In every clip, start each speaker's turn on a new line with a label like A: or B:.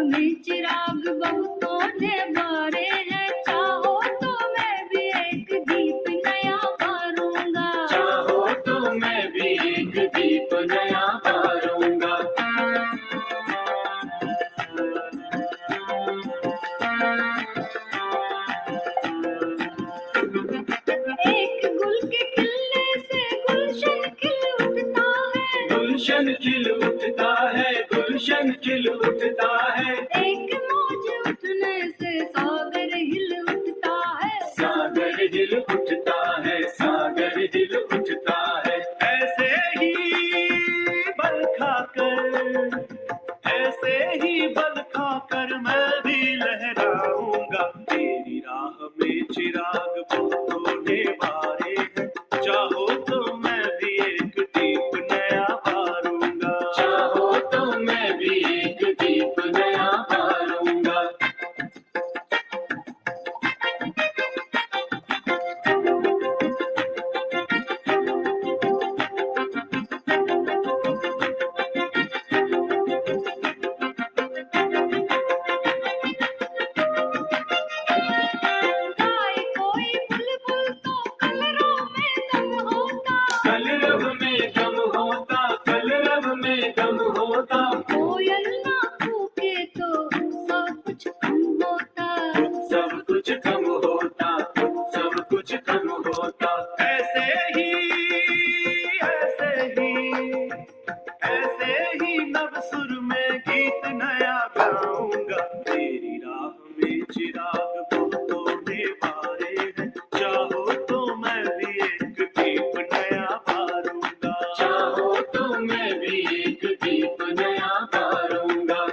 A: में चिराग बहुतों ने बारे हैं, चाहो तो मैं भी एक दीप नया बारूंगा।
B: चाहो तो मैं भी एक दीप नया बारूंगा।
A: एक गुल के खिलने से गुलशन खिल उठता है,
B: गुलशन खिल उठता है, गुलशन खिल उठता है।
A: एक मौज उठने से सागर हिल उठता है,
B: सागर हिल उठता है, सागर हिल उठता है। ऐसे ही बल खाकर, ऐसे ही बल खाकर मैं भी लहराऊंगा। तेरी राह में चिराग बहुतों ने बारे हैं, चाहो तो मैं भी एक दीप नया बारूंगा। चाहो तो मैं भी एक दीप नया बारूंगा।
A: गाए कोई बुलबुल तो कलरों में दम होता,
B: कलरव में गम होता, कलरव में गम होता।
A: कोयल ना फूके तो सब कुछ कम होता,
B: सब कुछ कम होता, सब कुछ कम होता। ऐसे ही, ऐसे ही, ऐसे ही नव सुर में गीत नया गाऊंगा। तेरी राह में चिराग बहुतों ने बारे हैं, चाहो तो मैं भी एक दीप नया बारूंगा। चाहो तो मैं भी एक दीप नया बारूंगा।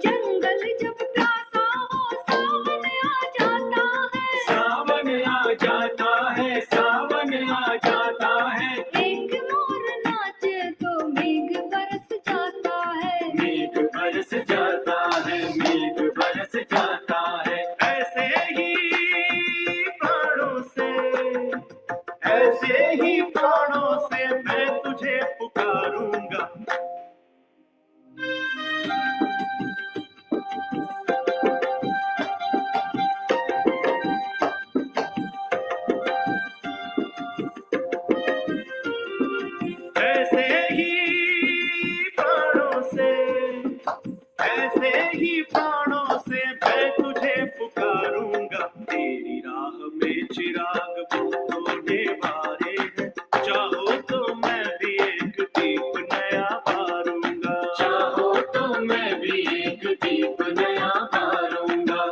A: जंगल जब प्यासा हो सावन आ जाता है,
B: सावन आ जाता है, सावन आ जाता है।
A: एक मोर नाचे तो मेघ बरस जाता है,
B: मेघ बरस जाता है, मेघ बरस जाता है। ऐसे ही प्राणों से, ऐसे ही प्राणों से मैं तुझे पुकारूंगा। ऐसे ही प्राणों से, ऐसे ही प्राणों से मैं तुझे पुकारूंगा। तेरी राह में चिराग बहुतों ने बारे हैं, चाहो तो मैं भी एक दीप नया बारूंगा। चाहो तो मैं भी एक दीप नया बारूंगा।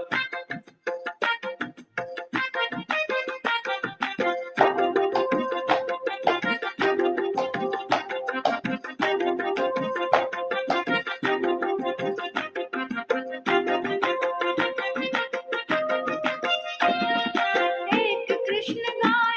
A: एक कृष्ण गाय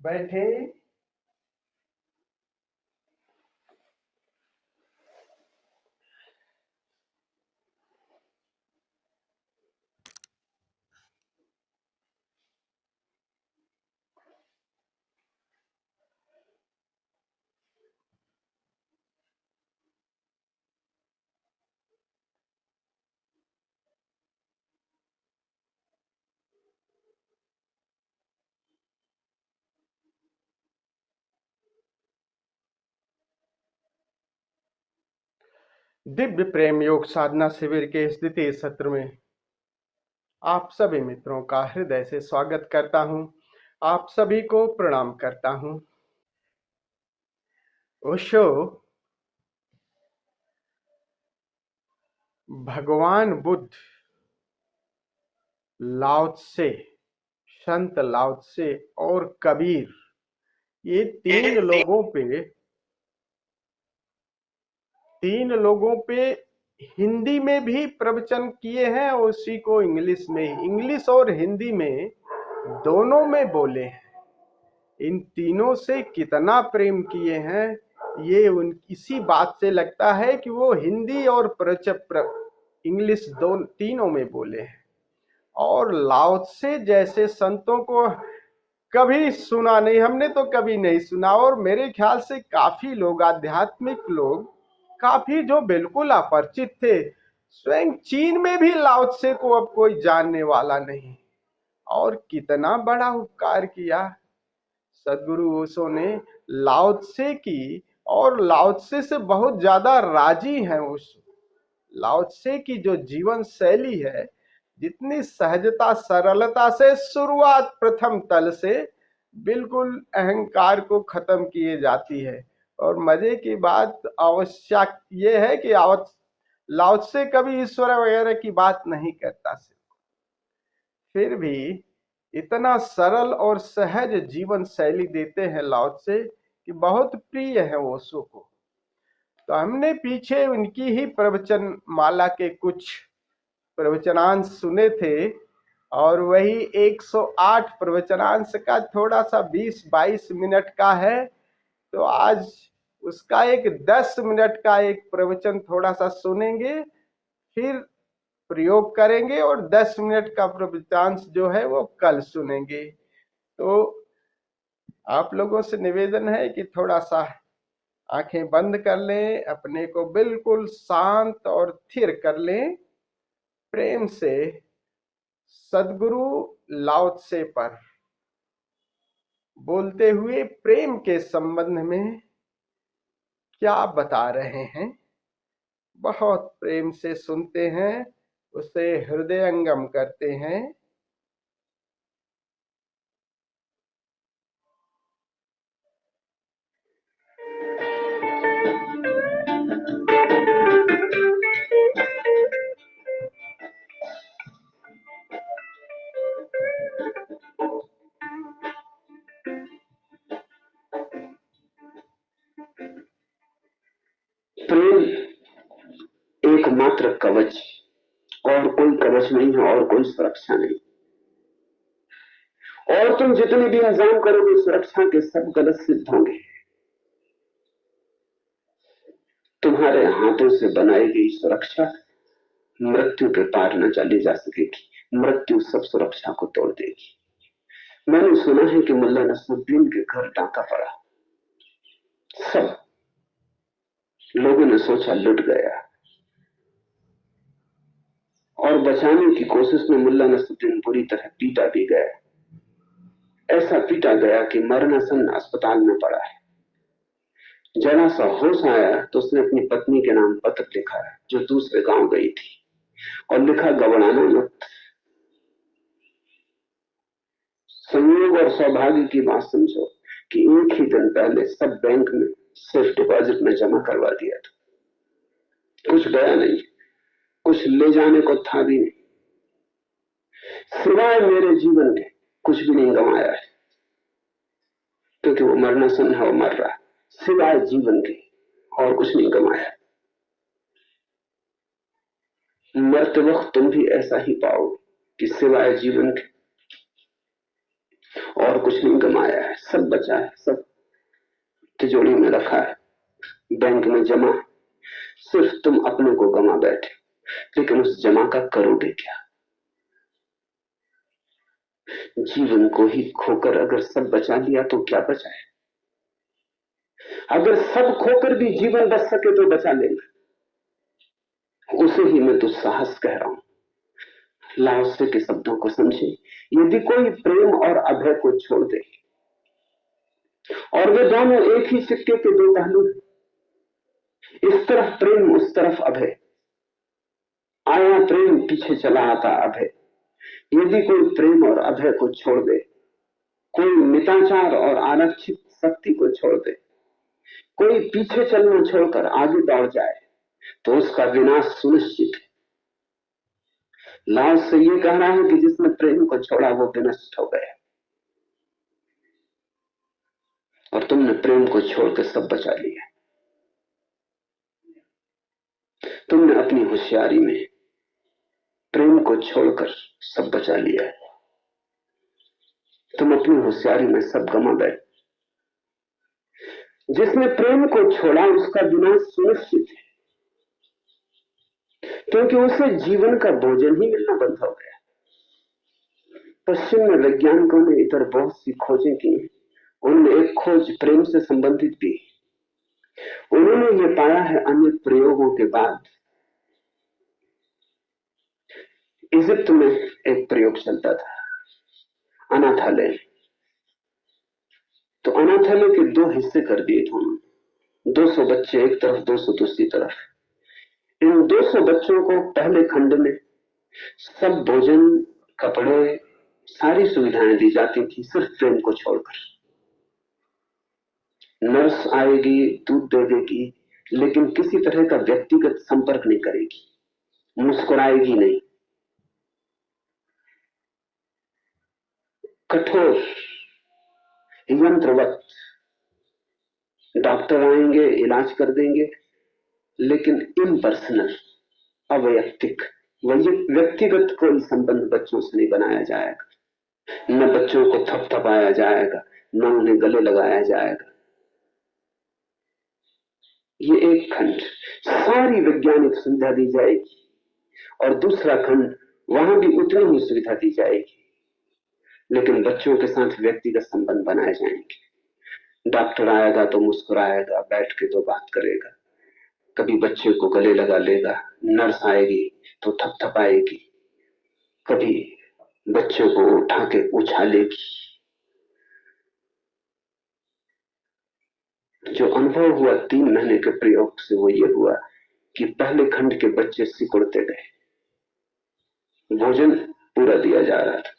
C: बैठे। दिव्य प्रेम योग साधना शिविर के इस द्वितीय सत्र में आप सभी मित्रों का हृदय से स्वागत करता हूं। आप सभी को प्रणाम करता हूं। ओशो भगवान बुद्ध, लाओ त्से, संत लाओ त्से और कबीर, ये तीन लोगों पे हिंदी में भी प्रवचन किए हैं और उसी को इंग्लिश और हिंदी में दोनों में बोले हैं। इन तीनों से कितना प्रेम किए हैं ये इसी बात से लगता है कि वो हिंदी और इंग्लिश तीनों में बोले हैं। और लाओ त्से जैसे संतों को कभी सुना नहीं, हमने तो कभी नहीं सुना। और मेरे ख्याल से काफी लोग, आध्यात्मिक लोग काफी जो बिल्कुल अपरिचित थे, स्वयं चीन में भी लाओ त्से को अब कोई जानने वाला नहीं। और कितना बड़ा उपकार किया सदगुरु ओशो ने लाओ त्से की, और लाओ त्से से बहुत ज्यादा राजी हैं ओशो। लाओ त्से की जो जीवन शैली है, जितनी सहजता सरलता से शुरुआत प्रथम तल से बिल्कुल अहंकार को खत्म किए जाती है। और मजे की बात आवश्यक ये है कि लाओ त्से कभी ईश्वर वगैरह की बात नहीं करता, फिर भी इतना सरल और सहज जीवन शैली देते हैं लाओ त्से कि बहुत प्रिय है ओशो को। तो हमने पीछे उनकी ही प्रवचन माला के कुछ प्रवचनांश सुने थे, और वही 108 प्रवचनांश का थोड़ा सा 20-22 मिनट का है। तो आज उसका एक 10 मिनट का एक प्रवचन थोड़ा सा सुनेंगे, फिर प्रयोग करेंगे, और 10 मिनट का प्रवचनांश जो है वो कल सुनेंगे। तो आप लोगों से निवेदन है कि थोड़ा सा आंखें बंद कर लें, अपने को बिल्कुल शांत और स्थिर कर लें। प्रेम से सदगुरु लाओ त्से पर बोलते हुए प्रेम के संबंध में क्या बता रहे हैं, बहुत प्रेम से सुनते हैं, उसे हृदयंगम करते हैं।
D: प्रेम एकमात्र कवच, और कोई कवच नहीं है, और कोई सुरक्षा नहीं। और तुम जितने भी इंतजाम करोगे सुरक्षा के, सब गलत सिद्ध होंगे। तुम्हारे हाथों से बनाई गई सुरक्षा मृत्यु के पार न चली जा सकेगी। मृत्यु सब सुरक्षा को तोड़ देगी। मैंने सुना है कि मुल्ला नसरुद्दीन के घर डाका पड़ा, सब लोगों ने सोचा लुट गया, और बचाने की कोशिश में मुल्ला नसरुद्दीन बुरी तरह पीटा भी गया। ऐसा पीटा गया कि मरणासन अस्पताल में पड़ा है। जरा सा होश आया तो उसने अपनी पत्नी के नाम पत्र लिखा, जो दूसरे गांव गई थी, और लिखा, घबराना मत। संयोग और सौभाग्य की बात समझो कि एक ही दिन पहले सब बैंक में सिर्फ डिपॉजिट में जमा करवा दिया था। कुछ गया नहीं, कुछ ले जाने को था भी नहीं, सिवाय मेरे जीवन के कुछ भी नहीं गंवाया है, क्योंकि वो मरणासन है, वो मर रहा है। सिवाय जीवन के और कुछ नहीं गंवाया। मरते वक्त तुम भी ऐसा ही पाओ कि सिवाय जीवन के और कुछ नहीं गमाया है, सब बचा है, सब तिजोरी में रखा है, बैंक में जमा है। सिर्फ तुम अपने को गमा बैठे, लेकिन उस जमा का करोगे क्या? जीवन को ही खोकर अगर सब बचा लिया तो क्या बचा है? अगर सब खोकर भी जीवन बच सके तो बचा लेना। उसे ही मैं दुस्साहस कह रहा हूं। लाओसे के शब्दों को समझे। यदि कोई प्रेम और अभय को छोड़ दे, और वे दोनों एक ही सिक्के के दो पहलू, इस तरफ प्रेम उस तरफ अभय, आया प्रेम पीछे चला आता अभय। यदि कोई प्रेम और अभय को छोड़ दे, कोई मिताचार और आरक्षित शक्ति को छोड़ दे, कोई पीछे चलना छोड़कर आगे दौड़ जाए, तो उसका विनाश सुनिश्चित है। लाओस से ये कह रहा है कि जिसने प्रेम को छोड़ा वो विनष्ट हो गया, और तुमने प्रेम को छोड़कर सब बचा लिया। तुमने अपनी होशियारी में प्रेम को छोड़कर सब बचा लिया है। तुम अपनी होशियारी में सब गमा बैठे। जिसने प्रेम को छोड़ा उसका विनाश सुनिश्चित है, क्योंकि उसे जीवन का भोजन ही मिलना बंद हो गया। पश्चिम में वैज्ञानिकों ने इधर बहुत सी खोजें की। उनमें एक खोज प्रेम से संबंधित भी। उन्होंने ये पाया है अन्य प्रयोगों के बाद। इजिप्त में एक प्रयोग चलता था, अनाथालय। तो अनाथालय के दो हिस्से कर दिए थे उन्होंने, 200 बच्चे एक तरफ, 200 दूसरी तरफ। इन 200 बच्चों को पहले खंड में सब भोजन, कपड़े, सारी सुविधाएं दी जाती थी, सिर्फ प्रेम को छोड़कर। नर्स आएगी, दूध दे देगी, लेकिन किसी तरह का व्यक्तिगत संपर्क नहीं करेगी, मुस्कुराएगी नहीं। कठोर, यंत्रवत। डॉक्टर आएंगे, इलाज कर देंगे, लेकिन इम्पर्सनल, अवैयक्तिक, व्यक्तिगत कोई संबंध बच्चों से नहीं बनाया जाएगा। न बच्चों को थपथपाया जाएगा, न उन्हें गले लगाया जाएगा। ये एक खंड, सारी वैज्ञानिक सुविधा दी जाएगी, और दूसरा खंड, वहां भी उतनी ही सुविधा दी जाएगी, लेकिन बच्चों के साथ व्यक्तिगत संबंध बनाए जाएंगे। डॉक्टर आएगा तो मुस्कुराएगा, बैठ के तो बात करेगा, कभी बच्चे को गले लगा लेगा। नर्स आएगी तो थपथपाएगी, कभी बच्चों को उठा के उछालेगी। जो अनुभव हुआ 3 महीने के प्रयोग से वो ये हुआ कि पहले खंड के बच्चे सिकुड़ते गए, भोजन पूरा दिया जा रहा था,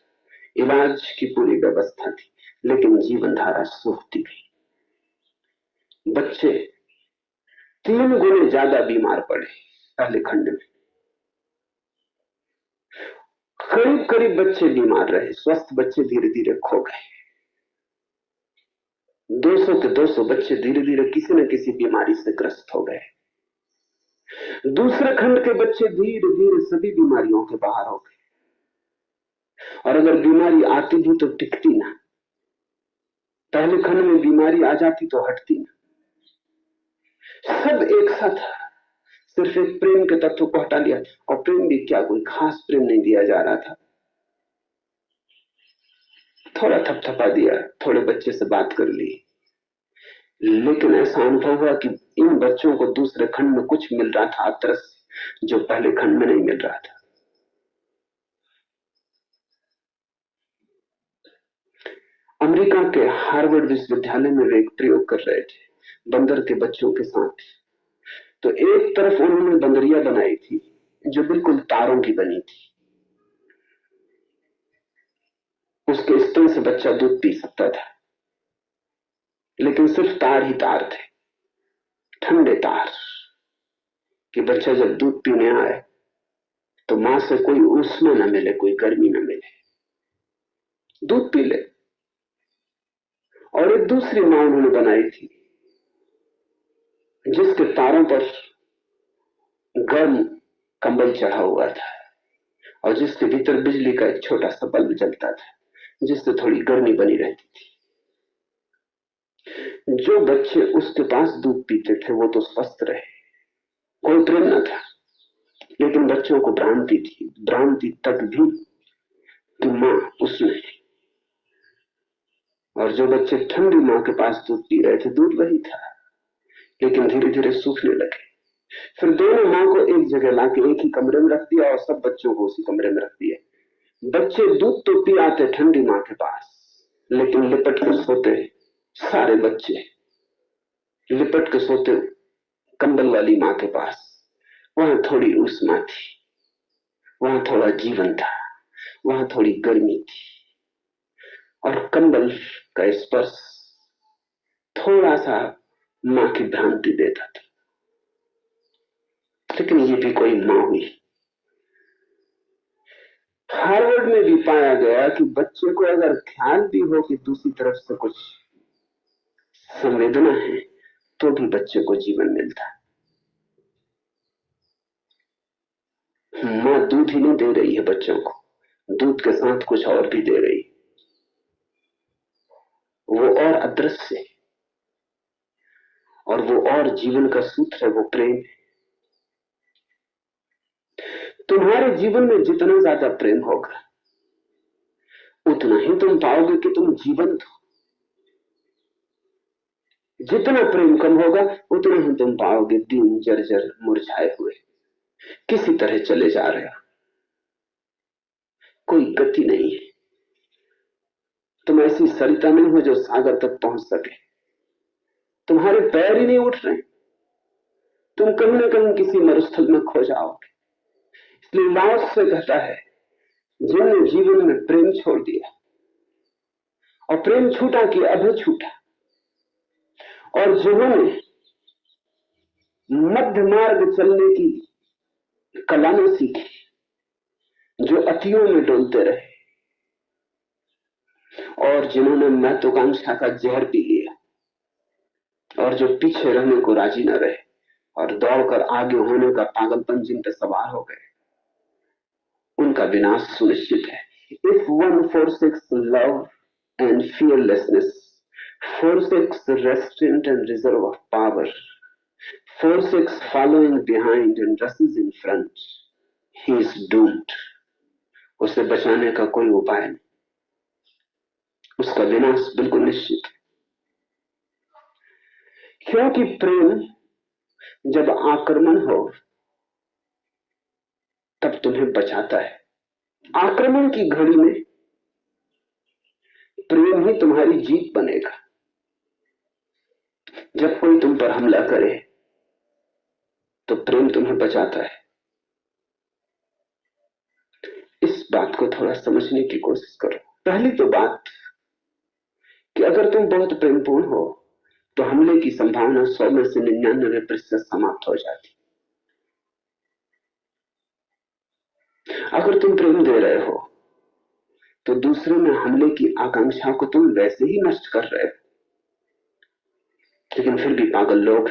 D: इलाज की पूरी व्यवस्था थी, लेकिन जीवन धारा सूखती गई। बच्चे 3 गुने ज्यादा बीमार पड़े पहले खंड में। करीब करीब बच्चे बीमार रहे, स्वस्थ बच्चे धीरे धीरे खो गए। 200 के 200 बच्चे धीरे धीरे किसी न किसी बीमारी से ग्रस्त हो गए। दूसरे खंड के बच्चे धीरे धीरे सभी बीमारियों के बाहर हो गए, और अगर बीमारी आती भी तो टिकती ना। पहले खंड में बीमारी आ जाती तो हटती ना। सब एक साथ, सिर्फ एक प्रेम के तत्व को हटा लिया, और प्रेम भी क्या, कोई खास प्रेम नहीं दिया जा रहा था। थोड़ा थपथपा दिया, थोड़े बच्चे से बात कर ली, लेकिन ऐसा अनुभव हुआ कि इन बच्चों को दूसरे खंड में कुछ मिल रहा था अतरस, जो पहले खंड में नहीं मिल रहा था। अमेरिका के हार्वर्ड विश्वविद्यालय में वे एक प्रयोग कर रहे थे बंदर के बच्चों के साथ। तो एक तरफ उन्होंने बंदरिया बनाई थी जो बिल्कुल तारों की बनी थी, उसके स्तन से बच्चा दूध पी सकता था, लेकिन सिर्फ तार ही तार थे, ठंडे तार, कि बच्चा जब दूध पीने आए तो मां से कोई ऊष्मा न मिले, कोई गर्मी न मिले, दूध पी ले। और एक दूसरी मां उन्होंने बनाई थी जिसके तारों पर गर्म कंबल चढ़ा हुआ था, और जिसके भीतर बिजली का एक छोटा सा बल्ब जलता था। जिससे थोड़ी गर्मी बनी रहती थी। जो बच्चे उसके पास दूध पीते थे वो तो स्वस्थ रहे, कोई प्रेम न था। लेकिन बच्चों को भ्रांति थी, भ्रांति तक भी कि मां उसमें। और जो बच्चे ठंडी मां के पास दूध पी रहे थे, दूध वही था, लेकिन धीरे धीरे सूखने लगे। फिर दोनों मां को एक जगह लाके एक ही कमरे में रख दिया और सब बच्चों को उसी कमरे में रख दिया। बच्चे दूध तो पी आते ठंडी मां के पास, लेकिन लिपट कर सोते, सारे बच्चे लिपट के सोते कंबल वाली मां के पास। वहां थोड़ी उष्मा थी, वहां थोड़ा जीवन था, वहां थोड़ी गर्मी थी, और कंबल का स्पर्श थोड़ा सा मां की भ्रांति देता था। लेकिन ये भी कोई मां हुई। हार्वर्ड में भी पाया गया कि बच्चे को अगर ख्याल भी हो कि दूसरी तरफ से कुछ संवेदना है, तो भी बच्चे को जीवन मिलता है। मां दूध ही नहीं दे रही है बच्चों को, दूध के साथ कुछ और भी दे रही, वो और अदृश्य है, और वो और जीवन का सूत्र है, वो प्रेम है। तुम्हारे जीवन में जितना ज्यादा प्रेम होगा, उतना ही तुम पाओगे कि तुम जीवंत हो। जितना प्रेम कम होगा, उतना ही तुम पाओगे दीन, जर्जर, मुरझाए हुए, किसी तरह चले जा रहे हो, कोई गति नहीं है। तुम ऐसी सरिता नहीं हो जो सागर तक पहुंच सके, तुम्हारे पैर ही नहीं उठ रहे, तुम कहीं ना कहीं किसी मरुस्थल में खो जाओगे। इसलिए लाओस से कहता है, जिन्होंने जीवन में प्रेम छोड़ दिया, और प्रेम छूटा कि अभी छूटा, और जिन्होंने मध्य मार्ग चलने की कला न सीखी, जो अतियों में डोलते रहे, और जिन्होंने महत्वाकांक्षा का जहर पी लिया, और जो पीछे रहने को राजी न रहे और दौड़कर आगे होने का पागलपन जिन पर सवार हो गए, उनका विनाश सुनिश्चित है। If one forsakes love and fearlessness, forsakes restraint and reserve of power, forsakes following behind and rushes in front, he is doomed. उसे बचाने का कोई उपाय नहीं, उसका विनाश बिल्कुल निश्चित। क्योंकि प्रेम जब आक्रमण हो तब तुम्हें बचाता है। आक्रमण की घड़ी में प्रेम ही तुम्हारी जीत बनेगा। जब कोई तुम पर हमला करे तो प्रेम तुम्हें बचाता है। इस बात को थोड़ा समझने की कोशिश करो। पहली तो बात कि अगर तुम बहुत प्रेमपूर्ण हो तो हमले की संभावना 100 में से 99% समाप्त हो जाती। अगर तुम प्रेम दे रहे हो तो दूसरे में हमले की आकांक्षा को तुम वैसे ही नष्ट कर रहे हो। लेकिन फिर भी पागल लोग,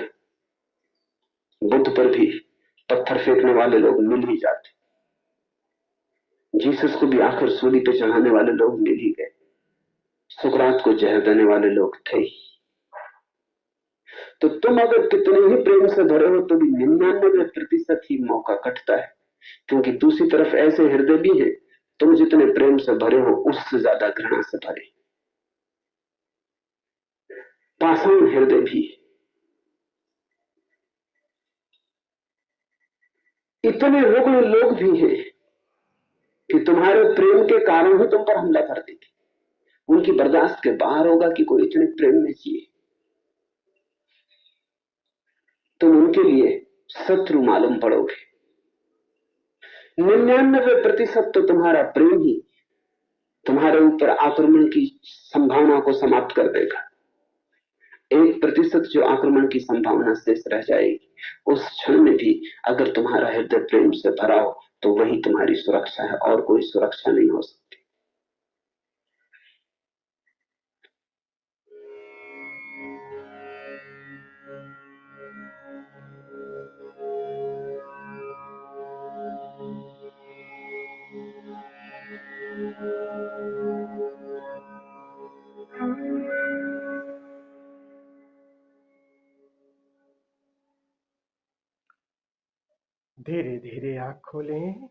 D: बुद्ध पर भी पत्थर फेंकने वाले लोग मिल ही जाते, जीसस को भी आखिर सूली पे चढ़ाने वाले लोग मिल ही गए, सुकरात को जहर देने वाले लोग थे ही। तो तुम अगर कितने ही प्रेम से भरे हो तो भी 99% ही मौका कटता है, क्योंकि दूसरी तरफ ऐसे हृदय भी हैं, तुम जितने प्रेम से भरे हो उससे ज्यादा घृणा से भरे, पाषाण हृदय भी। इतने रुग्ण लोग भी हैं कि तुम्हारे प्रेम के कारण ही तुम पर हमला कर देंगे। उनकी बर्दाश्त के बाहर होगा कि कोई इतने प्रेम में जिए, तुम उनके लिए शत्रु मालूम पड़ोगे। 99% तो तुम्हारा प्रेम ही तुम्हारे ऊपर आक्रमण की संभावना को समाप्त कर देगा। 1% जो आक्रमण की संभावना शेष रह जाएगी, उस क्षण में भी अगर तुम्हारा हृदय प्रेम से भरा हो तो वही तुम्हारी सुरक्षा है, और कोई सुरक्षा नहीं हो सकती।
C: धीरे धीरे आँख खोलें।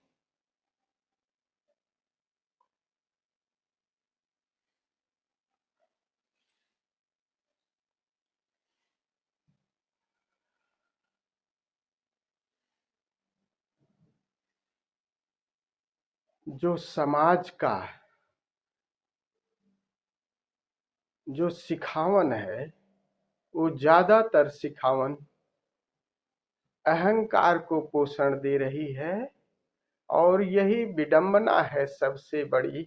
C: जो समाज का जो सिखावन है वो ज्यादातर सिखावन अहंकार को पोषण दे रही है, और यही विडंबना है सबसे बड़ी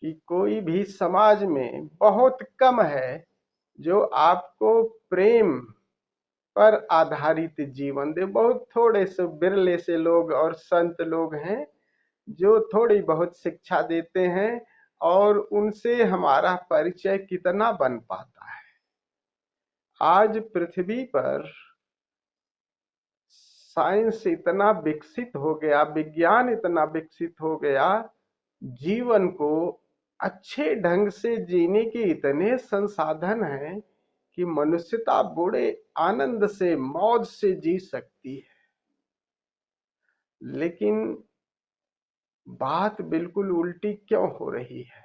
C: कि कोई भी समाज में बहुत कम है जो आपको प्रेम पर आधारित जीवन दे। बहुत थोड़े से बिरले से लोग और संत लोग हैं जो थोड़ी बहुत शिक्षा देते हैं, और उनसे हमारा परिचय कितना बन पाता है। आज पृथ्वी पर साइंस इतना विकसित हो गया, विज्ञान इतना विकसित हो गया, जीवन को अच्छे ढंग से जीने के इतने संसाधन हैं कि मनुष्यता बड़े आनंद से मौज से जी सकती है। लेकिन बात बिल्कुल उल्टी क्यों हो रही है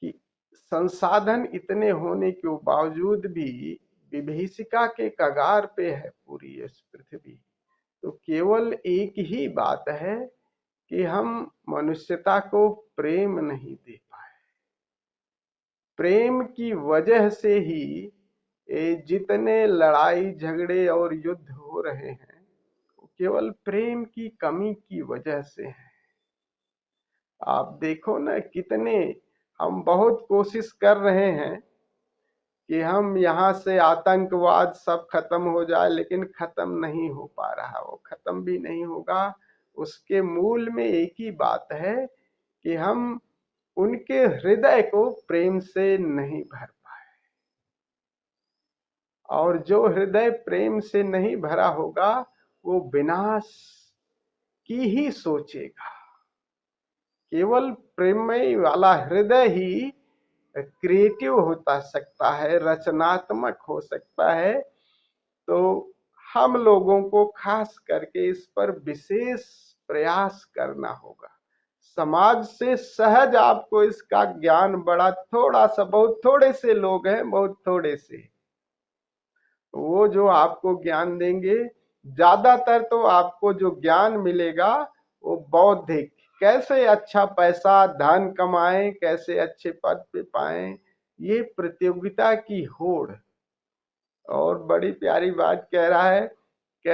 C: कि संसाधन इतने होने के बावजूद भी विभीषिका के कगार पे है पूरी इस पृथ्वी। तो केवल एक ही बात है कि हम मनुष्यता को प्रेम नहीं दे पाए। प्रेम की वजह से ही जितने लड़ाई झगड़े और युद्ध हो रहे हैं वो केवल प्रेम की कमी की वजह से है। आप देखो ना, कितने हम बहुत कोशिश कर रहे हैं कि हम यहाँ से आतंकवाद सब खत्म हो जाए, लेकिन खत्म नहीं हो पा रहा, वो खत्म भी नहीं होगा। उसके मूल में एक ही बात है कि हम उनके हृदय को प्रेम से नहीं भर पाए, और जो हृदय प्रेम से नहीं भरा होगा वो विनाश की ही सोचेगा। केवल प्रेममय वाला हृदय ही क्रिएटिव होता सकता है, रचनात्मक हो सकता है। तो हम लोगों को खास करके इस पर विशेष प्रयास करना होगा। समाज से सहज आपको इसका ज्ञान बड़ा थोड़ा सा, बहुत थोड़े से लोग हैं, बहुत थोड़े से, वो जो आपको ज्ञान देंगे। ज्यादातर तो आपको जो ज्ञान मिलेगा वो बौद्धिक, कैसे अच्छा पैसा धन कमाएं, कैसे अच्छे पद पे पाएं, ये प्रतियोगिता की होड़। और बड़ी प्यारी बात कह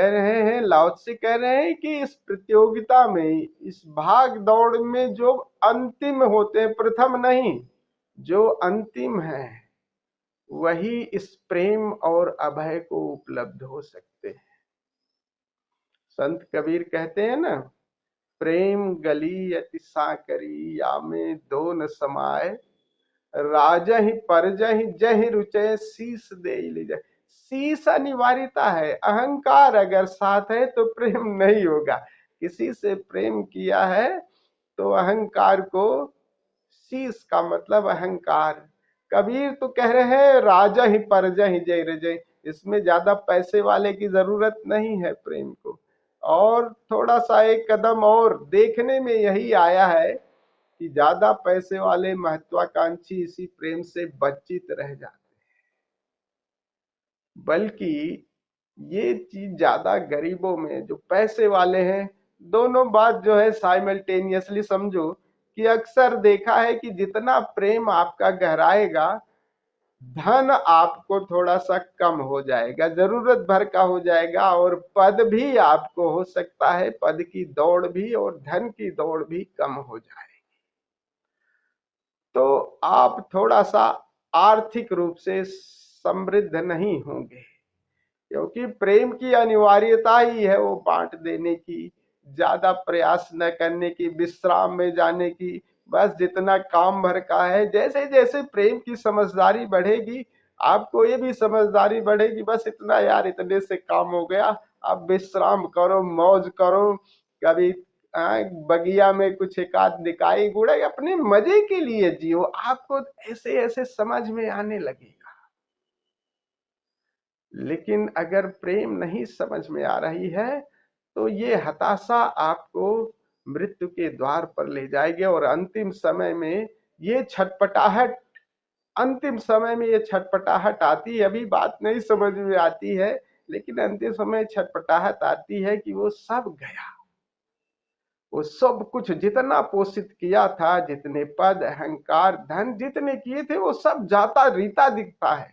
C: रहे हैं लाओ त्से कह रहे हैं कि इस प्रतियोगिता में, इस भाग दौड़ में जो अंतिम होते हैं, प्रथम नहीं, जो अंतिम है वही इस प्रेम और अभय को उपलब्ध हो सकते हैं। संत कबीर कहते हैं ना, प्रेम गली अति साकरी या में दो न समाये, राजहि परजहि जहि रुचय शीस दे ले जाए। शीस अनिवार्यता है, अहंकार अगर साथ है तो प्रेम नहीं होगा। किसी से प्रेम किया है तो अहंकार को, शीस का मतलब अहंकार। कबीर तो कह रहे हैं राजा ही परजा ही जय रजय, इसमें ज्यादा पैसे वाले की जरूरत नहीं है प्रेम को। और थोड़ा सा एक कदम और देखने में यही आया है कि ज्यादा पैसे वाले महत्वाकांक्षी इसी प्रेम से वंचित रह जाते हैं, बल्कि ये चीज ज्यादा गरीबों में, जो पैसे वाले हैं। दोनों बात जो है साइमल्टेनियसली समझो कि अक्सर देखा है कि जितना प्रेम आपका गहराएगा, धन आपको थोड़ा सा कम हो जाएगा, जरूरत भर का हो जाएगा, और पद भी आपको हो सकता है, पद की दौड़ भी और धन की दौड़ भी कम हो जाए। तो आप थोड़ा सा आर्थिक रूप से समृद्ध नहीं होंगे, क्योंकि प्रेम की अनिवार्यता ही है वो बांट देने की, ज्यादा प्रयास न करने की, विश्राम में जाने की, बस जितना काम भर का है। जैसे जैसे प्रेम की समझदारी बढ़ेगी, आपको ये भी समझदारी बढ़ेगी, बस इतना यार, इतने से काम हो गया, अब विश्राम करो, मौज करो, कभी बगिया में कुछ एक आध निकाई गुड़ाई, अपने मजे के लिए जियो। आपको ऐसे ऐसे समझ में आने लगेगा। लेकिन अगर प्रेम नहीं समझ में आ रही है तो ये हताशा आपको मृत्यु के द्वार पर ले जाएगी और अंतिम समय में ये छटपटाहट, अंतिम समय में ये छटपटाहट आती है। अभी बात नहीं समझ में आती है, लेकिन अंतिम समय छटपटाहट आती है कि वो सब गया, वो सब कुछ जितना पोषित किया था, जितने पद, अहंकार, धन जितने किए थे, वो सब जाता रीता दिखता है।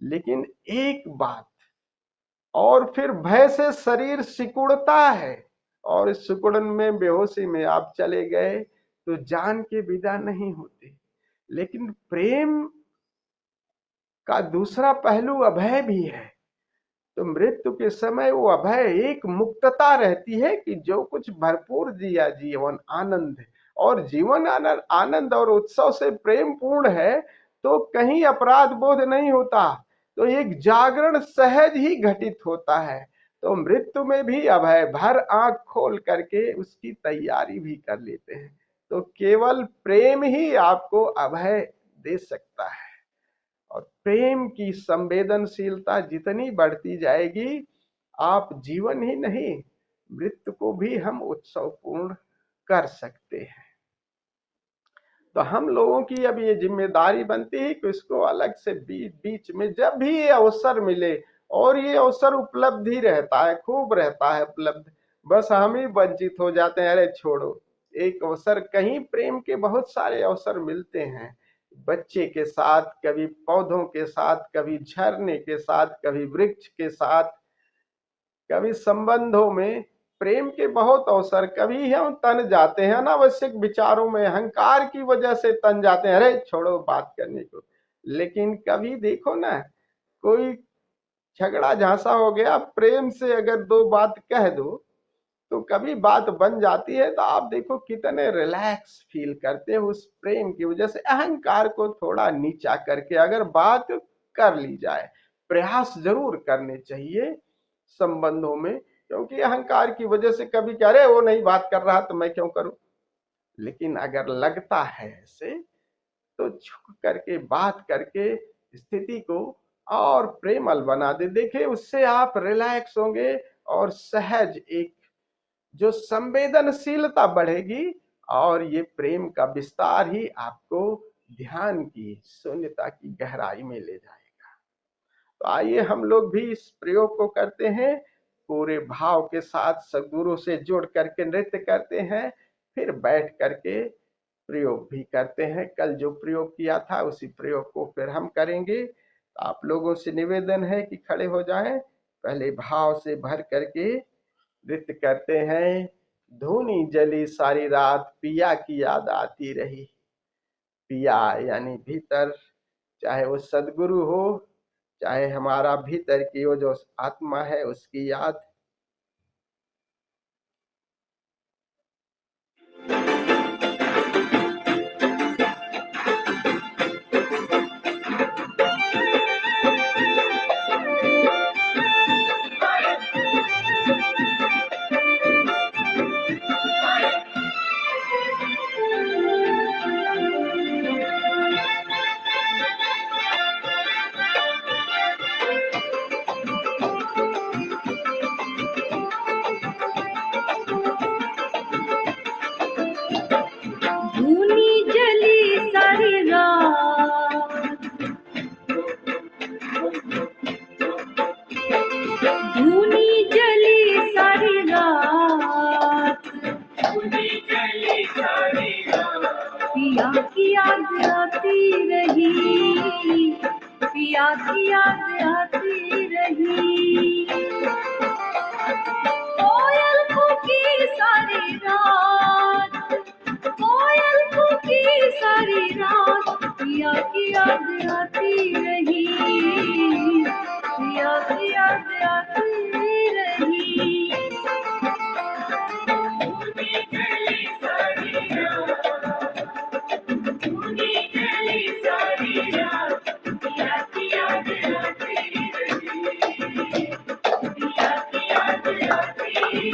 C: लेकिन एक बात, और फिर भय से शरीर सिकुड़ता है, और इस सिकुड़न में, बेहोशी में आप चले गए तो जान के विदा नहीं होते। लेकिन प्रेम का दूसरा पहलू अभय भी है। तो मृत्यु के समय वो अभय, एक मुक्तता रहती है कि जो कुछ भरपूर दिया जीवन आनंद, और जीवन आनंद और उत्सव से प्रेम पूर्ण है, तो कहीं अपराध बोध नहीं होता, तो एक जागरण सहज ही घटित होता है। तो मृत्यु में भी अभय, भर आंख खोल करके उसकी तैयारी भी कर लेते हैं। तो केवल प्रेम ही आपको अभय दे सकता है, और प्रेम की संवेदनशीलता जितनी बढ़ती जाएगी, आप जीवन ही नहीं, मृत्यु को भी हम उत्सवपूर्ण कर सकते हैं। तो हम लोगों की अब ये जिम्मेदारी बनती है कि इसको अलग से बीच में जब भी ये अवसर मिले, और ये अवसर उपलब्ध ही रहता है, खूब रहता है उपलब्ध, बस हम ही वंचित हो जाते हैं। अरे छोड़ो, एक अवसर, कहीं प्रेम के बहुत सारे अवसर मिलते हैं, बच्चे के साथ, कभी पौधों के साथ, कभी झरने के साथ, कभी वृक्ष के साथ, कभी संबंधों में प्रेम के बहुत अवसर। कभी हम तन जाते हैं अनावश्यक विचारों में, अहंकार की वजह से तन जाते हैं, अरे छोड़ो बात करने को। लेकिन कभी देखो ना, कोई झगड़ा झांसा हो गया, प्रेम से अगर दो बात कह दो तो कभी बात बन जाती है, तो आप देखो कितने रिलैक्स फील करते हो उस प्रेम की वजह से। अहंकार को थोड़ा नीचा करके अगर बात कर ली जाए, प्रयास जरूर करने चाहिए संबंधों में, क्योंकि अहंकार की वजह से कभी कह रहे वो नहीं बात कर रहा तो मैं क्यों करूं। लेकिन अगर लगता है ऐसे, तो झुक करके बात करके स्थिति को और प्रेमल बना दे। देखिए, उससे आप रिलैक्स होंगे और सहज एक जो संवेदनशीलता बढ़ेगी, और ये प्रेम का विस्तार ही आपको ध्यान की शून्यता की गहराई में ले जाएगा। तो आइए हम लोग भी इस प्रयोग को करते हैं, पूरे भाव के साथ सद्गुरु से जुड़ करके नृत्य करते हैं, फिर बैठ करके प्रयोग भी करते हैं। कल जो प्रयोग किया था उसी प्रयोग को फिर हम करेंगे। तो आप लोगों से निवेदन है कि खड़े हो जाएं, पहले भाव से भर करके नृत्य करते हैं। धूनी जली सारी रात, पिया की याद आती रही। पिया यानी भीतर, चाहे वो सदगुरु हो, चाहे हमारा भीतर की वो जो आत्मा है, उसकी याद।
A: धूनी जली सारी रात, धूनी जली सारी रात, पिया की याद आती रही, पिया की याद आती रही। कोयल कूकी सारी रात, कोयल कूकी सारी रात, पिया की याद आती रही, पिया की याद आती रही। धूनी जली सारी रात, धूनी जली सारी रात, पिया की याद आती रही, पिया की याद आती रही।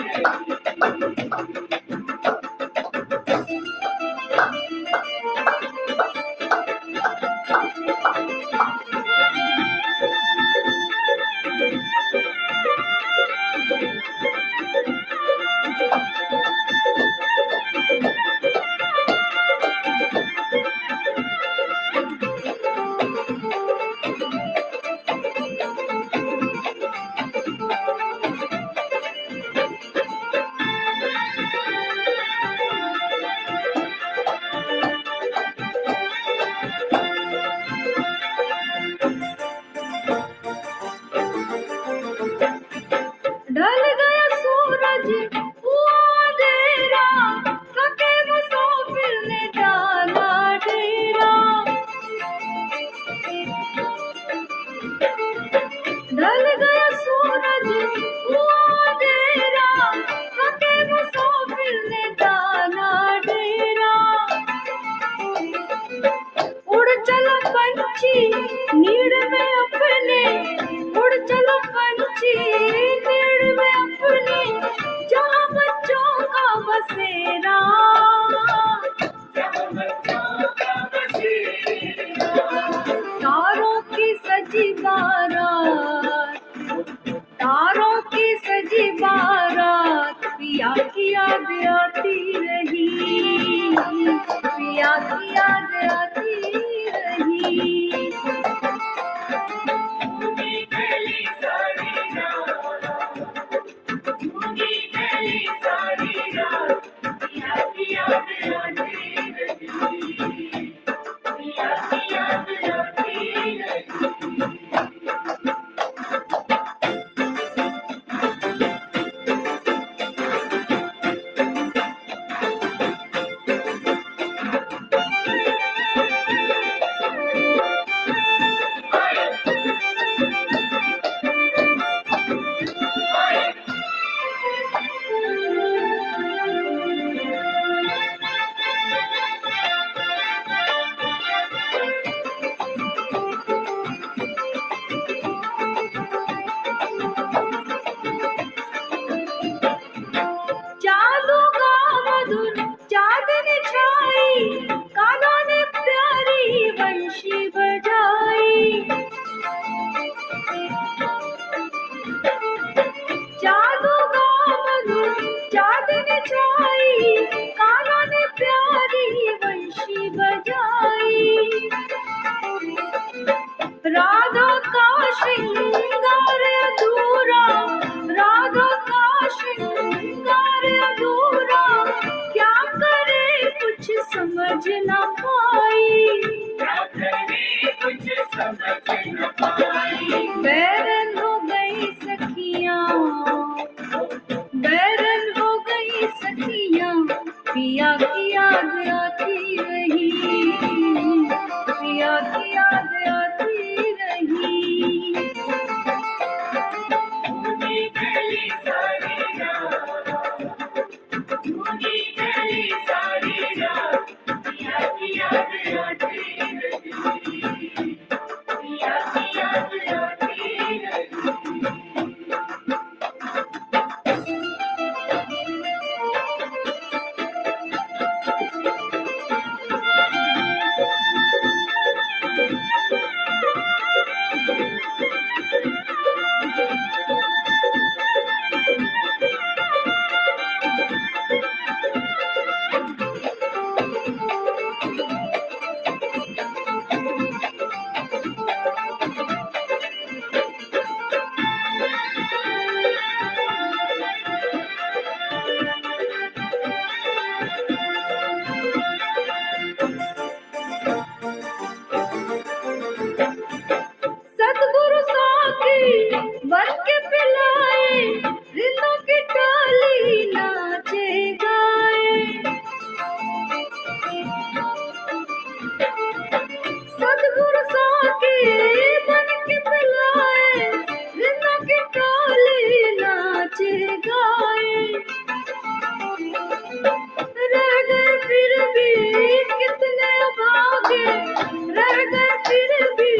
A: पंछी नीड़ में अपने, उड़ चलो पंछी नीड़ में अपने, जहाँ बच्चों का बसेरा, तारों की सजी बारात, तारों की सजी बारात, पिया की याद आती रही, पिया की याद आती रही। जादू का मधुर चांदनी छाई, कानों ने प्यारी बंशी बजाई, जादू का मधुर चांदनी छाई, कानों ने प्यारी बंशी बजाई। राधा का श्रृंगार अधूरा, राधा का श्रृंगार अधूरा, क्या करे कुछ समझ न पाई, बैरन हो गई सखियाँ, बैरन हो गई सखियाँ, पिया की याद आती रही, पिया की याद आती रही। सतगुरु साथी बन के पिलाए, रिंदों की डाली नाचे गाए, सतगुरु साथी बन के पिलाए, रिंदों की डाली नाचे गाए। रह गए फिर भी कितने भागे, रह गए फिर भी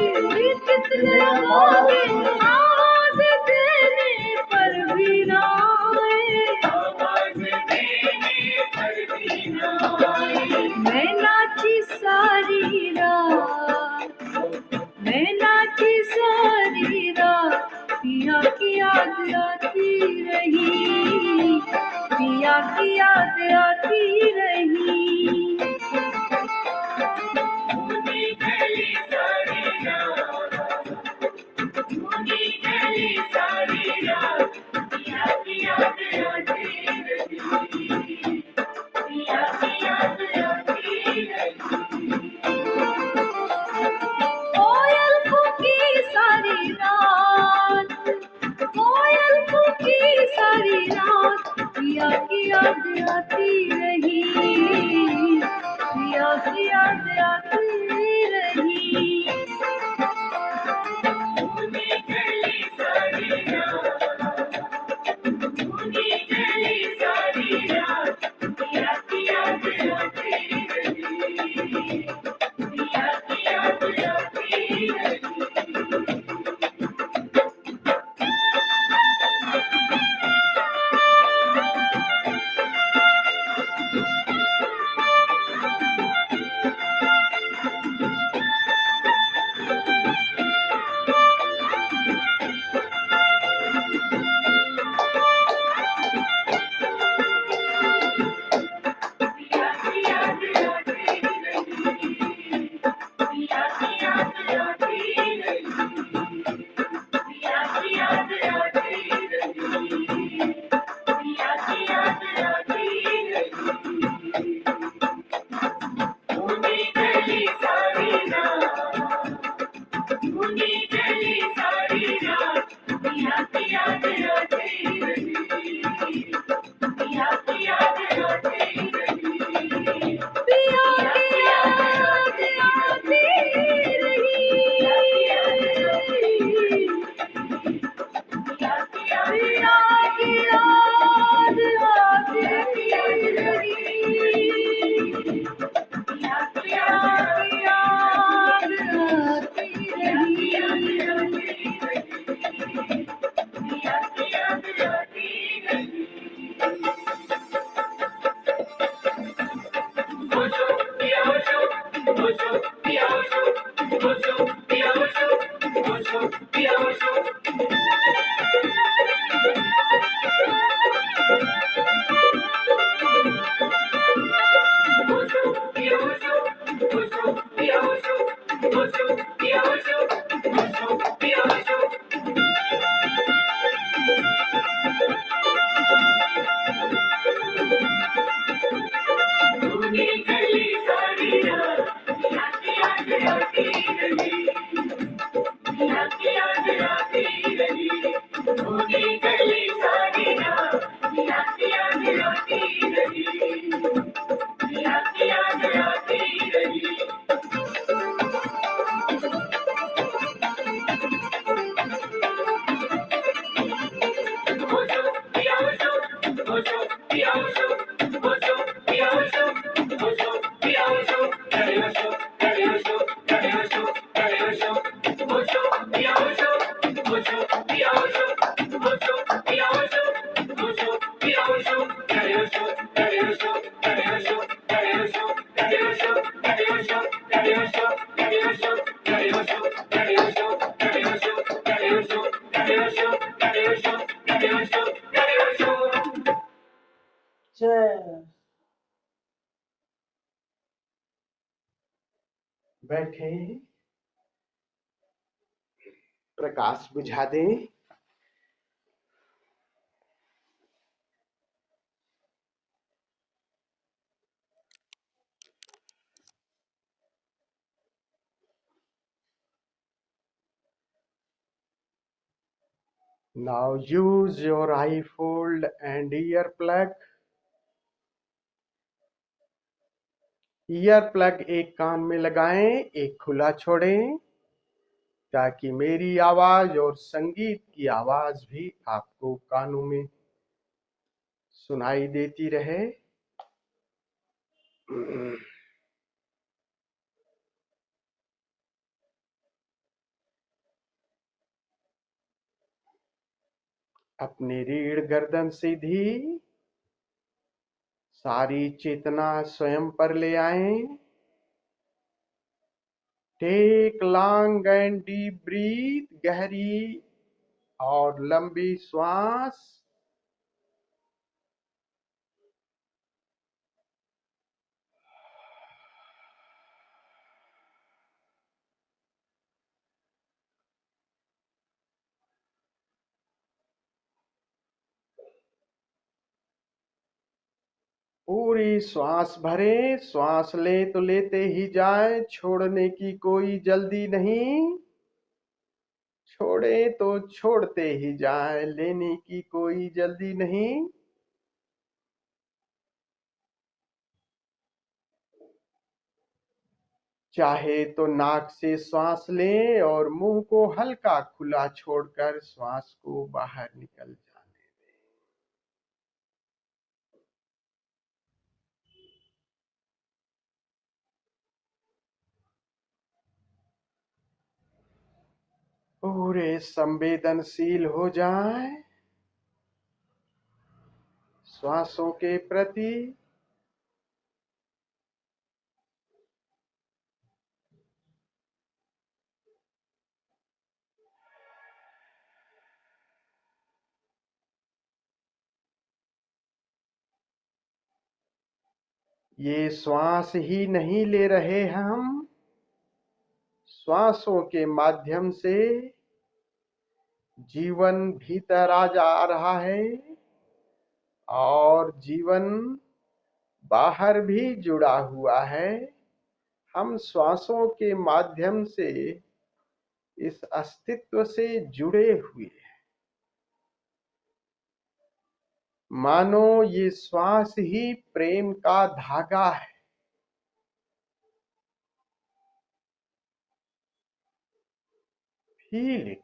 A: कितने भागे, आवाज देने पर भी ना आए, मैं नाची सारी रात, मैं नाची सारी रात, पिया की याद आती रही, पिया की याद आती रही।
B: ओशो पिया ओशो पिया ओशो पिया ओशो पिया ओशो तूने गली साड़ियाँ याद याद आती रही याद याद आती रही तूने गली साड़ियाँ याद याद आती रही याद याद आती रही ओशो पिया ओशो पिया ओशो पिया ओशो करे ओशो करे ओशो करे ओशो करे ओशो ओशो पिया ओशो पिया ओशो करे ओशो करे ओशो करे ओशो करे ओशो करे ओशो करे ओशो करे ओशो करे ओशो करे ओशो करे ओशो करे ओशो करे ओशो करे ओशो करे ओशो करे ओशो करे ओशो
C: जय। बैठे, प्रकाश बुझा दें। Now use your eye fold and ear plug. Ear plug एक कान में लगाएं, एक खुला छोड़ें, ताकि मेरी आवाज और संगीत की आवाज भी आपको कानों में सुनाई देती रहे। अपनी रीढ़ गर्दन सीधी, सारी चेतना स्वयं पर ले आएं। Take long and deep breath, गहरी और लंबी श्वास। पूरी श्वास भरें, श्वास ले तो लेते ही जाएं, छोड़ने की कोई जल्दी नहीं, छोड़े तो छोड़ते ही जाएं, लेने की कोई जल्दी नहीं। चाहे तो नाक से श्वास लें और मुंह को हल्का खुला छोड़कर श्वास को बाहर निकल जाने दें। पूरे संवेदनशील हो जाएं श्वासों के प्रति। ये श्वास ही नहीं ले रहे हम, श्वासों के माध्यम से जीवन भीतर आ जा रहा है और जीवन बाहर भी जुड़ा हुआ है। हम श्वासों के माध्यम से इस अस्तित्व से जुड़े हुए हैं। मानो ये श्वास ही प्रेम का धागा है। Feel it.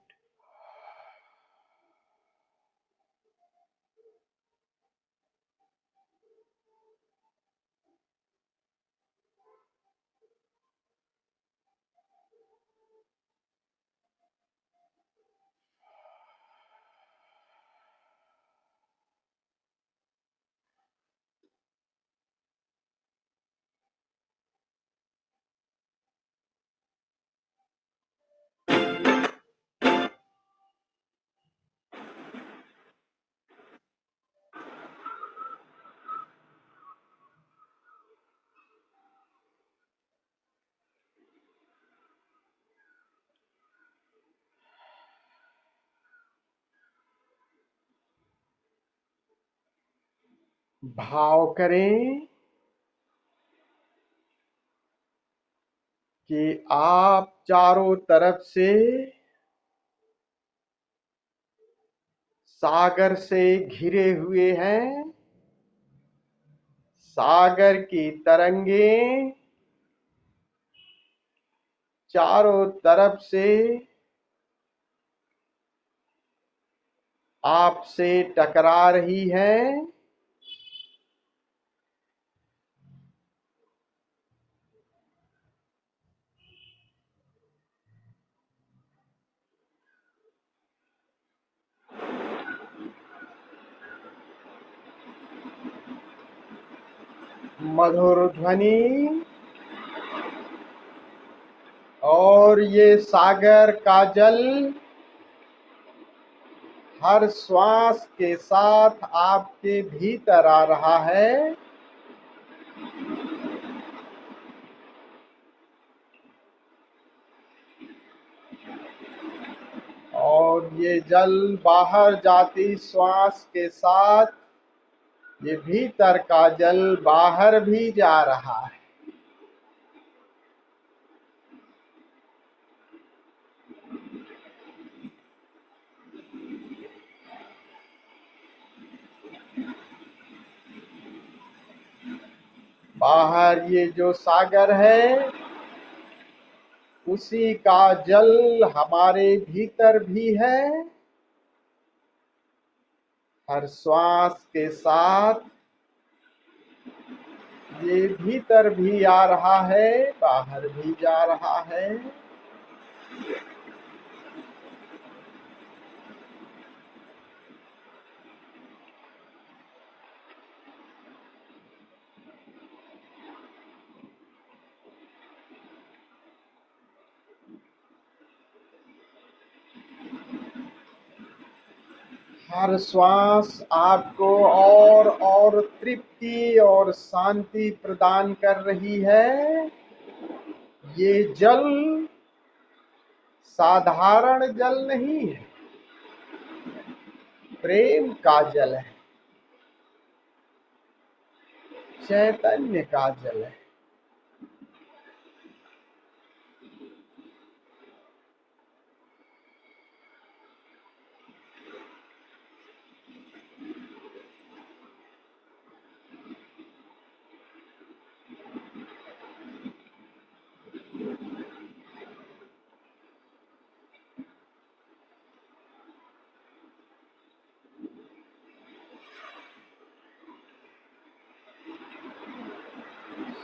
C: भाव करें कि आप चारों तरफ से सागर से घिरे हुए हैं। सागर की तरंगें चारों तरफ से आपसे टकरा रही है। मधुर ध्वनि और ये सागर का जल हर श्वास के साथ आपके भीतर आ रहा है। और ये जल बाहर जाती श्वास के साथ ये भीतर का जल बाहर भी जा रहा है। बाहर ये जो सागर है उसी का जल हमारे भीतर भी है। हर श्वास के साथ ये भीतर भी आ रहा है, बाहर भी जा रहा है। हर श्वास आपको और तृप्ति और शांति प्रदान कर रही है। ये जल साधारण जल नहीं है, प्रेम का जल है, चैतन्य का जल है।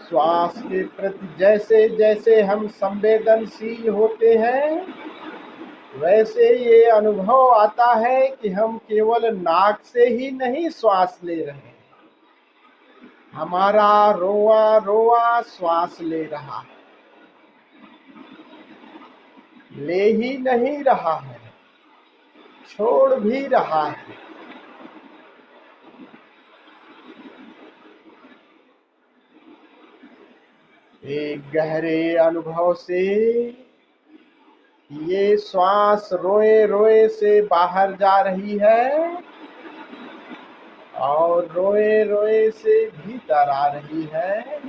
C: श्वास के प्रति जैसे जैसे हम संवेदनशील होते हैं वैसे ये अनुभव आता है कि हम केवल नाक से ही नहीं श्वास ले रहे हैं, हमारा रोआ रोआ श्वास ले रहा है, ले ही नहीं रहा है, छोड़ भी रहा है। एक गहरे अनुभव से ये श्वास रोए रोए से बाहर जा रही है और रोए रोए से भीतर आ रही है।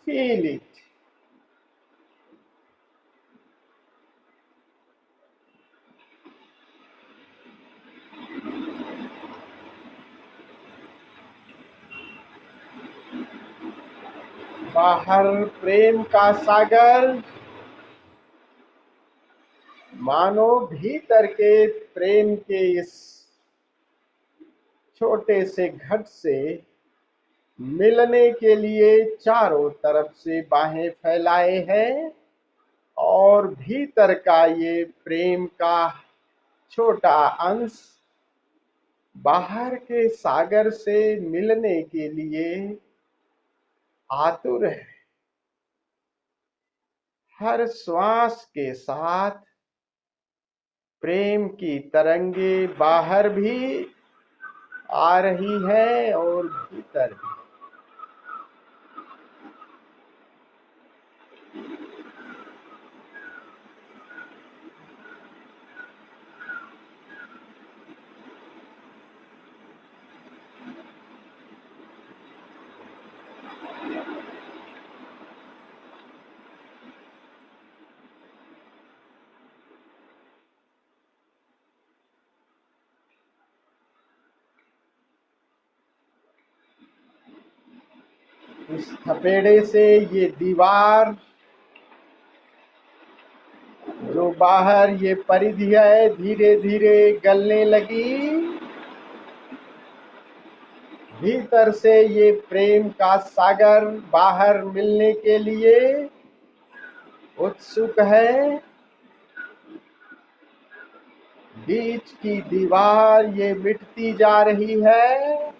C: Feel it. बाहर प्रेम का सागर, मानो भीतर के प्रेम के इस छोटे से घट से मिलने के लिए चारों तरफ से बाहें फैलाए हैं और भीतर का ये प्रेम का छोटा अंश बाहर के सागर से मिलने के लिए आतुर है। हर श्वास के साथ प्रेम की तरंगे बाहर भी आ रही है और भीतर भी। इस थपेड़े से ये दीवार जो बाहर ये परिधि है धीरे धीरे गलने लगी। भीतर से ये प्रेम का सागर बाहर मिलने के लिए उत्सुक है। बीच की दीवार ये मिटती जा रही है।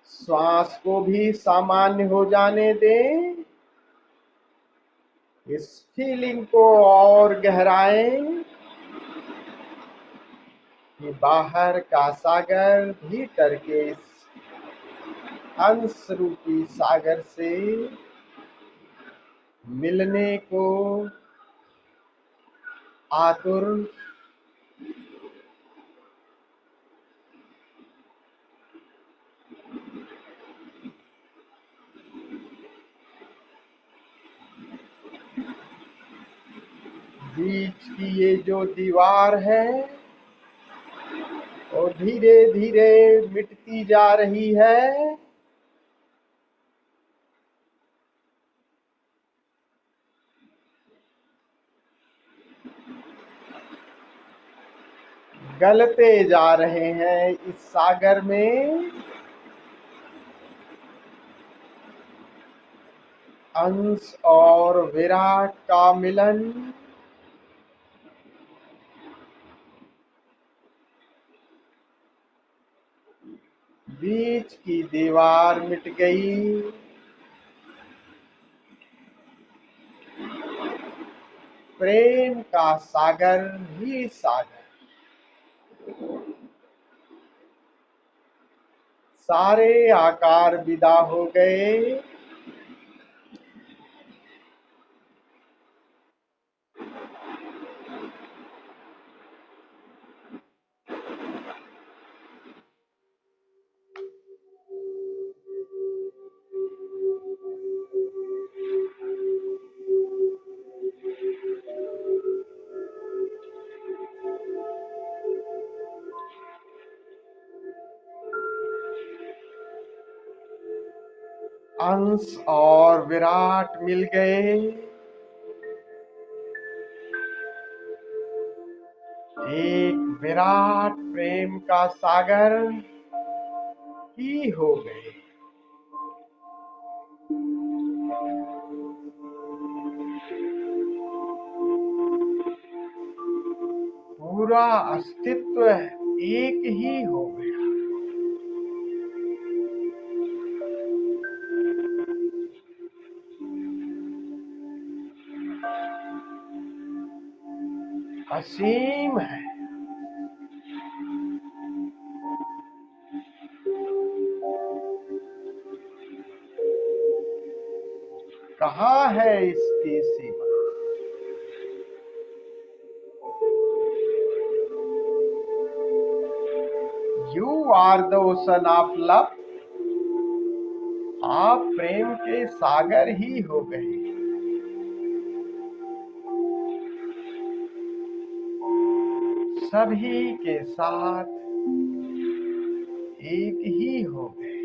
C: श्वास को भी सामान्य हो जाने दें। इस फीलिंग को और गहराएं कि बाहर का सागर भीतर के इस अंश रूपी सागर से मिलने को आतुर। बीच की ये जो दीवार है वो धीरे धीरे मिटती जा रही है। गलते जा रहे हैं इस सागर में। अंश और विराट का मिलन। बीच की दीवार मिट गई। प्रेम का सागर ही सागर। सारे आकार विदा हो गए। अंश और विराट मिल गए। एक विराट प्रेम का सागर ही हो गए। पूरा अस्तित्व एक ही हो गया। असीम है। कहाँ है इसकी सीमा? You are the ocean of love। आप प्रेम के सागर ही हो गए। सभी के साथ एक ही हो गए।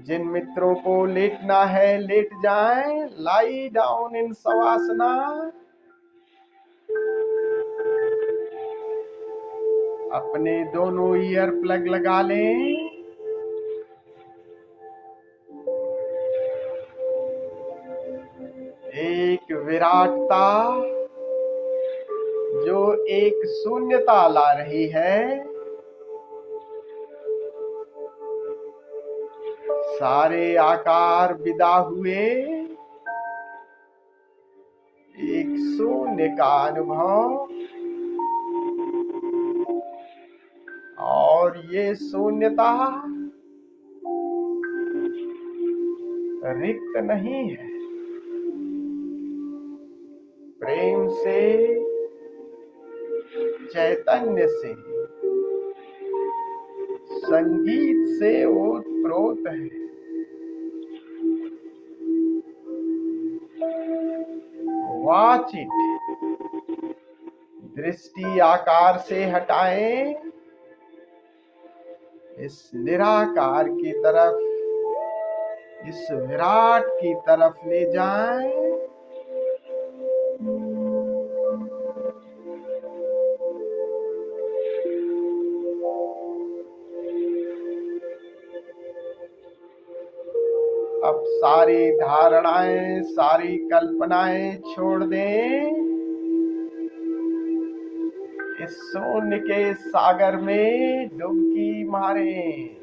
C: जिन मित्रों को लेटना है लेट जाएं। Lie down in शवासना। अपने दोनों ईयर प्लग लगा लें। एक विराटता जो एक शून्यता ला रही है। सारे आकार विदा हुए। एक शून्य का अनुभव। और ये शून्यता रिक्त नहीं है। प्रेम से, चैतन्य से, संगीत से ओतप्रोत है। Watch it. दृष्टि आकार से हटाएं, इस निराकार की तरफ, इस विराट की तरफ ले जाएं। अब सारी धारणाएं, सारी कल्पनाएं छोड़ दें। इस शून्य के सागर में डुबकी मारें।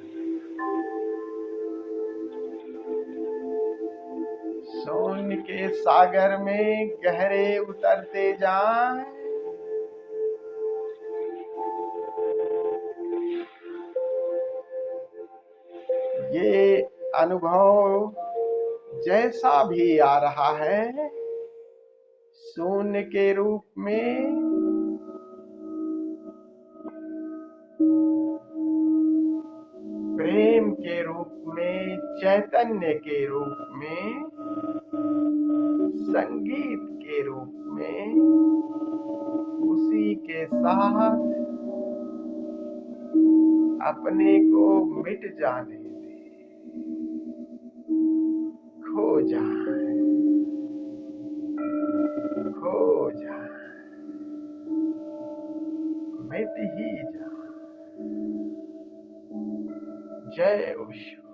C: शून्य के सागर में गहरे उतरते जाएं। ये अनुभव जैसा भी आ रहा है, शून्य के रूप में, प्रेम के रूप में, चैतन्य के रूप में, संगीत के रूप में, उसी के साथ अपने को मिट जाने दे, खो जाए, खो जाए, मिट ही जाए। जय ओशो।